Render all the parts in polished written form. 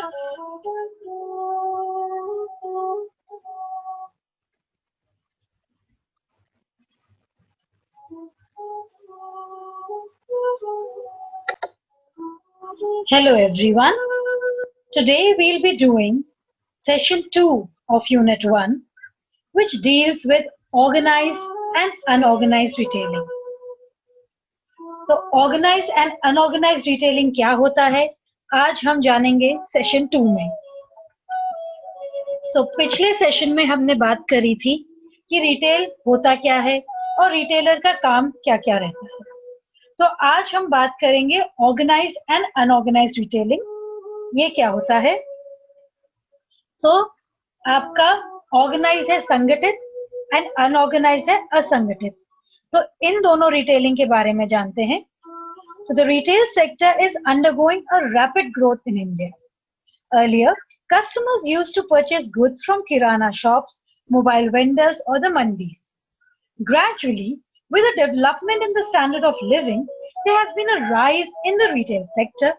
Hello everyone. Today we'll be doing session 2 of unit 1, which deals with organized and unorganized retailing. तो organised and unorganised retailing क्या होता है, आज हम जानेंगे सेशन 2 में। पिछले सेशन में हमने बात करी थी कि रिटेल होता क्या है और रिटेलर का काम क्या क्या रहता है। तो आज हम बात करेंगे ऑर्गेनाइज्ड एंड अनऑर्गेनाइज्ड रिटेलिंग, ये क्या होता है। तो आपका ऑर्गेनाइज है संगठित एंड अनऑर्गेनाइज्ड है असंगठित। तो इन दोनों रिटेलिंग के बारे में जानते हैं। So the retail sector is undergoing a rapid growth in India. Earlier, customers used to purchase goods from kirana shops, mobile vendors, or the mandis. Gradually, with the development in the standard of living, there has been a rise in the retail sector,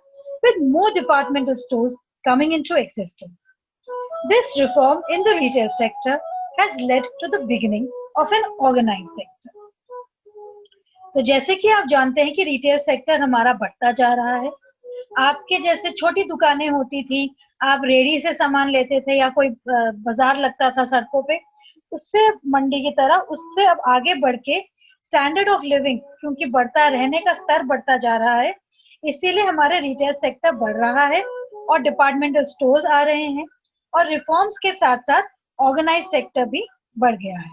with more departmental stores coming into existence. This reform in the retail sector has led to the beginning of an organized sector. तो जैसे कि आप जानते हैं कि retail sector हमारा बढ़ता जा रहा है। आपके जैसे छोटी दुकानें होती थी, आप रेडी से सामान लेते थे या कोई बाजार लगता था सड़कों पे, उससे मंडी की तरह उससे अब आगे बढ़ के स्टैंडर्ड ऑफ लिविंग, क्योंकि बढ़ता रहने का स्तर बढ़ता जा रहा है, इसीलिए हमारे रिटेल सेक्टर बढ़ रहा है और डिपार्टमेंटल स्टोर्स आ रहे हैं और रिफॉर्म्स के साथ साथ ऑर्गेनाइज सेक्टर भी बढ़ गया है।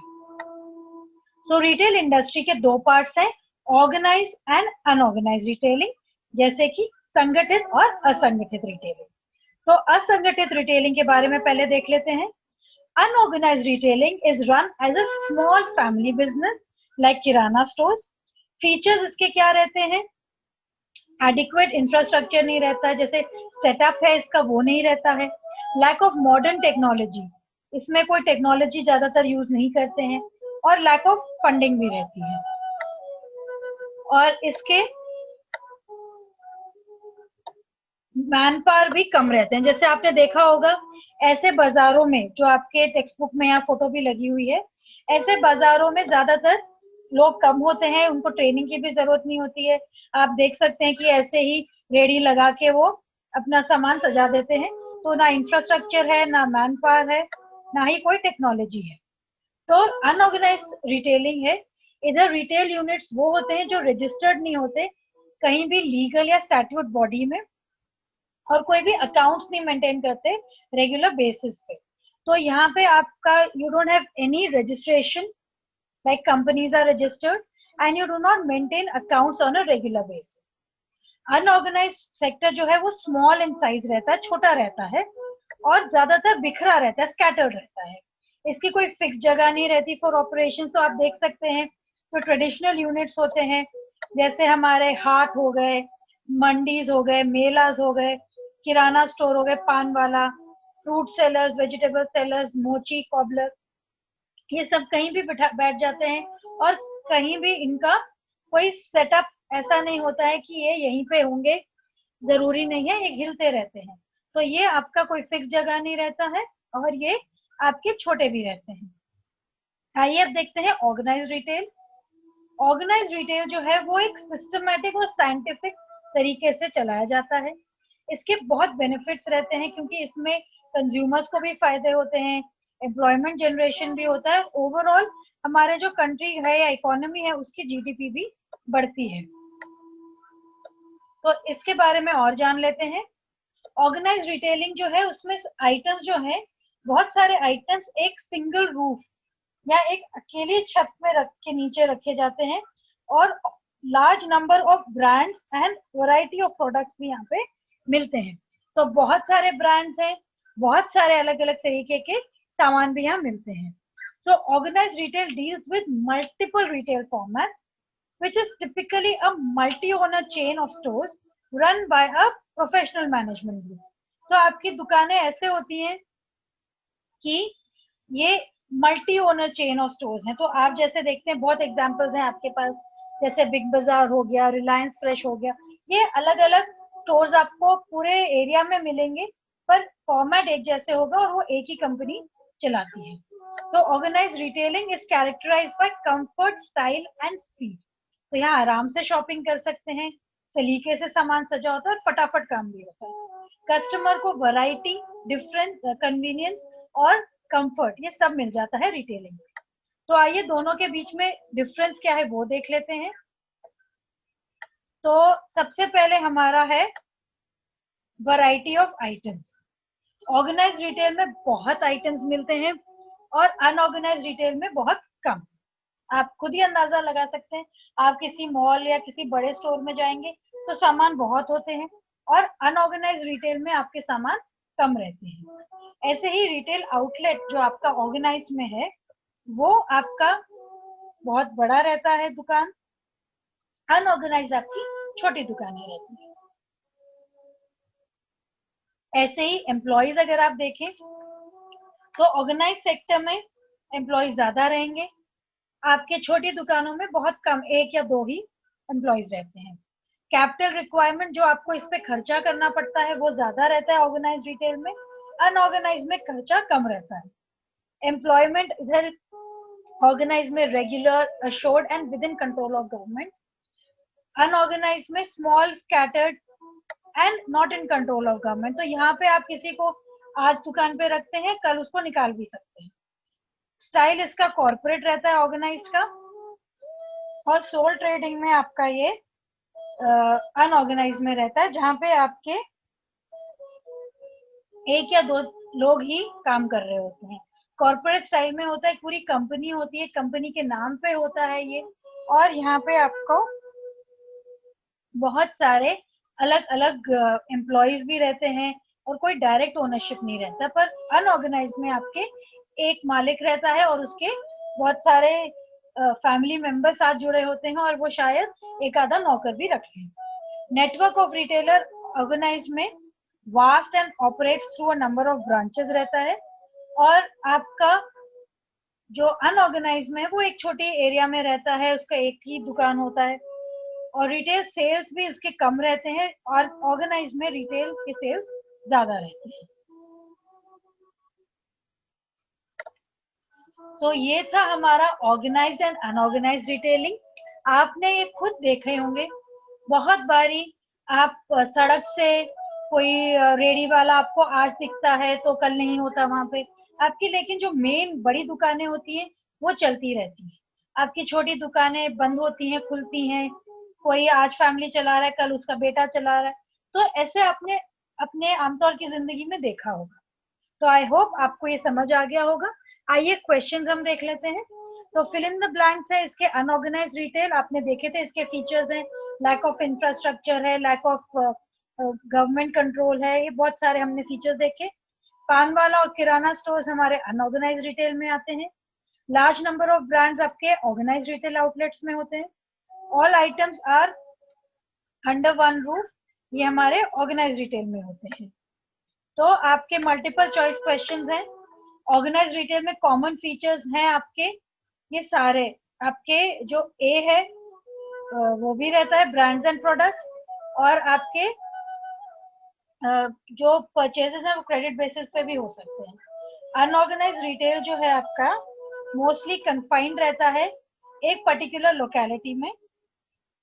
सो रिटेल इंडस्ट्री के दो पार्ट्स हैं, ऑर्गेनाइज्ड एंड अनऑर्गेनाइज्ड रिटेलिंग, जैसे कि संगठित और असंगठित रिटेलिंग। तो असंगठित रिटेलिंग के बारे में पहले देख लेते हैं। Unorganised retailing is run as a small family business like kirana stores. Features इसके क्या रहते हैं? एडिक्वेट इंफ्रास्ट्रक्चर नहीं रहता है, जैसे सेटअप है इसका वो नहीं रहता है। लैक ऑफ मॉडर्न टेक्नोलॉजी, इसमें कोई टेक्नोलॉजी ज्यादातर यूज नहीं करते हैं और लैक ऑफ फंडिंग भी रहती है। और इसके मैन पावर भी कम रहते हैं। जैसे आपने देखा होगा ऐसे बाजारों में, जो आपके टेक्स्ट बुक में यहाँ फोटो भी लगी हुई है, ऐसे बाजारों में ज्यादातर लोग कम होते हैं, उनको ट्रेनिंग की भी जरूरत नहीं होती है। आप देख सकते हैं कि ऐसे ही रेडी लगा के वो अपना सामान सजा देते हैं। तो ना इंफ्रास्ट्रक्चर है, ना मैन पावर है, ना ही कोई टेक्नोलॉजी है। तो अनऑर्गेनाइज्ड रिटेलिंग है, इधर रिटेल यूनिट्स वो होते हैं जो रजिस्टर्ड नहीं होते कहीं भी लीगल या स्टैट्यूट बॉडी में, और कोई भी अकाउंट्स नहीं मेंटेन करते रेगुलर बेसिस पे। तो यहाँ पे आपका you don't have any registration, like companies are registered and you do not maintain accounts on a regular basis. Unorganised sector जो है वो स्मॉल इन साइज रहता है, छोटा रहता है और ज्यादातर बिखरा रहता है, स्कैटर्ड रहता है। इसकी कोई फिक्स जगह नहीं रहती फॉर ऑपरेशन। तो आप देख सकते हैं जो ट्रेडिशनल यूनिट्स होते हैं, जैसे हमारे हाट हो गए, मंडीज हो गए, मेलाज हो गए, किराना स्टोर हो गए, पान वाला, फ्रूट सेलर्स, वेजिटेबल सेलर्स, मोची, कॉबलर, ये सब कहीं भी बैठ जाते हैं और कहीं भी इनका कोई सेटअप ऐसा नहीं होता है कि ये यहीं पे होंगे, जरूरी नहीं है, ये हिलते रहते हैं। तो ये आपका कोई फिक्स जगह नहीं रहता है और ये आपके छोटे भी रहते हैं। आइए अब देखते हैं ऑर्गेनाइज्ड रिटेल। ऑर्गेनाइज्ड रिटेल जो है वो एक सिस्टमैटिक और साइंटिफिक तरीके से चलाया जाता है। इसके बहुत बेनिफिट्स रहते हैं क्योंकि इसमें कंज्यूमर्स को भी फायदे होते हैं, एम्प्लॉयमेंट जनरेशन भी होता है, ओवरऑल हमारे जो कंट्री है या इकोनॉमी है उसकी जीडीपी भी बढ़ती है। तो इसके बारे में और जान लेते हैं। ऑर्गेनाइज्ड रिटेलिंग जो है उसमें आइटम्स जो है, बहुत सारे आइटम्स एक सिंगल रूफ या एक अकेली छत में रख के नीचे रखे जाते हैं और large number of brands and variety of products भी यहाँ पे मिलते हैं। तो बहुत सारे ब्रांड्स हैं, बहुत सारे अलग अलग तरीके के सामान भी यहाँ मिलते हैं। So organised retail deals with multiple retail formats which is typically a multi-owner chain of stores run by a professional management group. तो आपकी दुकानें ऐसे होती हैं कि ये multi owner chain of stores हैं। तो आप जैसे देखते हैं बहुत एग्जांपल्स हैं आपके पास, जैसे बिग बाजार हो गया, रिलायंस फ्रेश हो गया, ये अलग अलग स्टोर्स आपको पूरे एरिया में मिलेंगे पर फॉर्मेट एक जैसे होगा और वो एक ही कंपनी चलाती है। तो organise retailing is characterised by comfort, style and speed. तो यहाँ आराम से शॉपिंग कर सकते हैं, सलीके से सामान सजा होता है और फटाफट काम भी होता है। कस्टमर को वैरायटी, डिफरेंट, कन्वीनियंस और कंफर्ट ये सब मिल जाता है रिटेलिंग में। तो आइए दोनों के बीच में डिफरेंस क्या है वो देख लेते हैं। तो सबसे पहले हमारा है variety of items. Organise retail में बहुत आइटम्स मिलते हैं और अनऑर्गेनाइज रिटेल में बहुत कम। आप खुद ही अंदाजा लगा सकते हैं, आप किसी मॉल या किसी बड़े स्टोर में जाएंगे तो सामान बहुत होते हैं और अनऑर्गेनाइज रिटेल में आपके सामान कम रहते हैं। ऐसे ही रिटेल आउटलेट जो आपका ऑर्गेनाइज में है वो आपका बहुत बड़ा रहता है दुकान, अनऑर्गेनाइज आपकी छोटी दुकानें रहती है। ऐसे ही एम्प्लॉयज अगर आप देखें तो ऑर्गेनाइज सेक्टर में एम्प्लॉयज ज्यादा रहेंगे, आपके छोटी दुकानों में बहुत कम, एक या दो ही एम्प्लॉयज रहते हैं। कैपिटल रिक्वायरमेंट जो आपको इस पे खर्चा करना पड़ता है वो ज्यादा रहता है ऑर्गेनाइज रिटेल में, अनऑर्गेनाइज में खर्चा कम रहता है। एम्प्लॉयमेंट इधर ऑर्गेनाइज में regular, assured and with in control of government, unorganise में small, scattered and not in control of government. तो यहाँ पे आप किसी को आज दुकान पे रखते हैं, कल उसको निकाल भी सकते हैं। स्टाइल इसका कॉर्पोरेट रहता है ऑर्गेनाइज्ड का, और सोल ट्रेडिंग में आपका ये अनऑर्गेनाइज में रहता है जहाँ पे आपके एक या दो लोग ही काम कर रहे होते हैं। कॉर्पोरेट स्टाइल में होता है पूरी कंपनी होती है, कंपनी के नाम पे होता है ये, और यहाँ पे आपको बहुत सारे अलग अलग एम्प्लॉयज भी रहते हैं और कोई डायरेक्ट ओनरशिप नहीं रहता। पर अनऑर्गेनाइज में आपके एक मालिक रहता है और उसके बहुत सारे फैमिली मेंबर साथ जुड़े होते हैं और वो शायद एक आधा नौकर भी रखे हैं। नेटवर्क ऑफ रिटेलर ऑर्गेनाइज में vast and operates through a number of branches रहता है, और आपका जो अनऑर्गेनाइज में है वो एक छोटी एरिया में रहता है, उसका एक ही दुकान होता है और रिटेल सेल्स भी उसके कम रहते हैं, और ऑर्गेनाइज में रिटेल के सेल्स ज्यादा रहते हैं। तो ये था हमारा ऑर्गेनाइज्ड एंड अनऑर्गेनाइज्ड रिटेलिंग। आपने ये खुद देखे होंगे, बहुत बारी आप सड़क से कोई रेडी वाला आपको आज दिखता है तो कल नहीं होता वहां पे आपकी, लेकिन जो मेन बड़ी दुकानें होती है वो चलती रहती है। आपकी छोटी दुकानें बंद होती हैं, खुलती हैं, कोई आज फैमिली चला रहा है, कल उसका बेटा चला रहा है। तो ऐसे आपने अपने आमतौर की जिंदगी में देखा होगा। तो आई होप आपको ये समझ आ गया होगा। आइए क्वेश्चंस हम देख लेते हैं। तो फिल इन द ब्लैंक्स है इसके अनऑर्गेनाइज रिटेल, आपने देखे थे इसके फीचर्स हैं, लैक ऑफ इंफ्रास्ट्रक्चर है, लैक ऑफ गवर्नमेंट कंट्रोल है, ये बहुत सारे हमने फीचर्स देखे। पान वाला और किराना स्टोर्स हमारे अनऑर्गेनाइज रिटेल में आते हैं। लार्ज नंबर ऑफ ब्रांड्स आपके ऑर्गेनाइज रिटेल आउटलेट्स में होते हैं। All items are under one roof, ये हमारे ऑर्गेनाइज रिटेल में होते हैं। तो आपके मल्टीपल चॉइस क्वेश्चंस हैं। ऑर्गेनाइज रिटेल में कॉमन फीचर्स हैं आपके ये सारे, आपके जो ए है वो भी रहता है ब्रांड्स एंड प्रोडक्ट्स, और आपके जो परचेजेस हैं वो क्रेडिट बेसिस पे भी हो सकते हैं। अनऑर्गेनाइज रिटेल जो है आपका मोस्टली कन्फाइंड रहता है एक पर्टिकुलर लोकेलिटी में।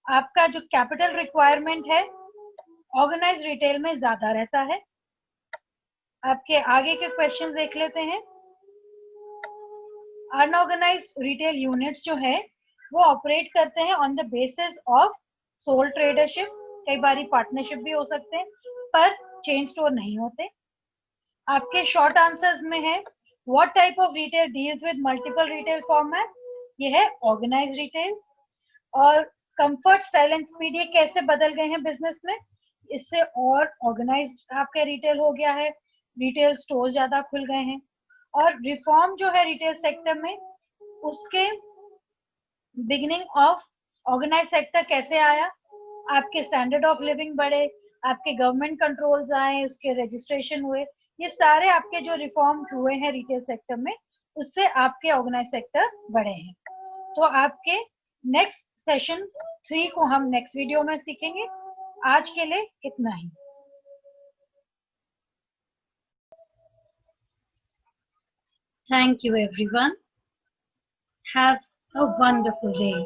आपका जो कैपिटल रिक्वायरमेंट है ऑर्गेनाइज रिटेल में ज्यादा रहता है। आपके आगे के क्वेश्चन देख लेते हैं। अनऑर्गेनाइज रिटेल यूनिट्स जो है वो ऑपरेट करते हैं on the basis of sole tradership, कई बार पार्टनरशिप भी हो सकते हैं, पर चेन स्टोर नहीं होते। आपके शॉर्ट आंसर्स में है what type of retail deals with multiple retail formats, ये है ऑर्गेनाइज रिटेल। और कंफर्ट, स्टाइल एंड स्पीड ये कैसे बदल गए हैं बिजनेस में, इससे और ऑर्गेनाइज आपका रिटेल हो गया है, रिटेल स्टोर ज्यादा खुल गए हैं। और रिफॉर्म जो है रिटेल सेक्टर में, उसके बिगिनिंग ऑफ ऑर्गेनाइज सेक्टर कैसे आया, आपके स्टैंडर्ड ऑफ लिविंग बढ़े, आपके गवर्नमेंट कंट्रोल्स आए, उसके रजिस्ट्रेशन हुए, ये सारे आपके जो रिफॉर्म्स हुए हैं रिटेल सेक्टर में उससे आपके ऑर्गेनाइज सेक्टर बढ़े हैं। तो आपके नेक्स्ट सेशन 3 को हम नेक्स्ट वीडियो में सीखेंगे। आज के लिए इतना ही। Thank you everyone. Have a wonderful day.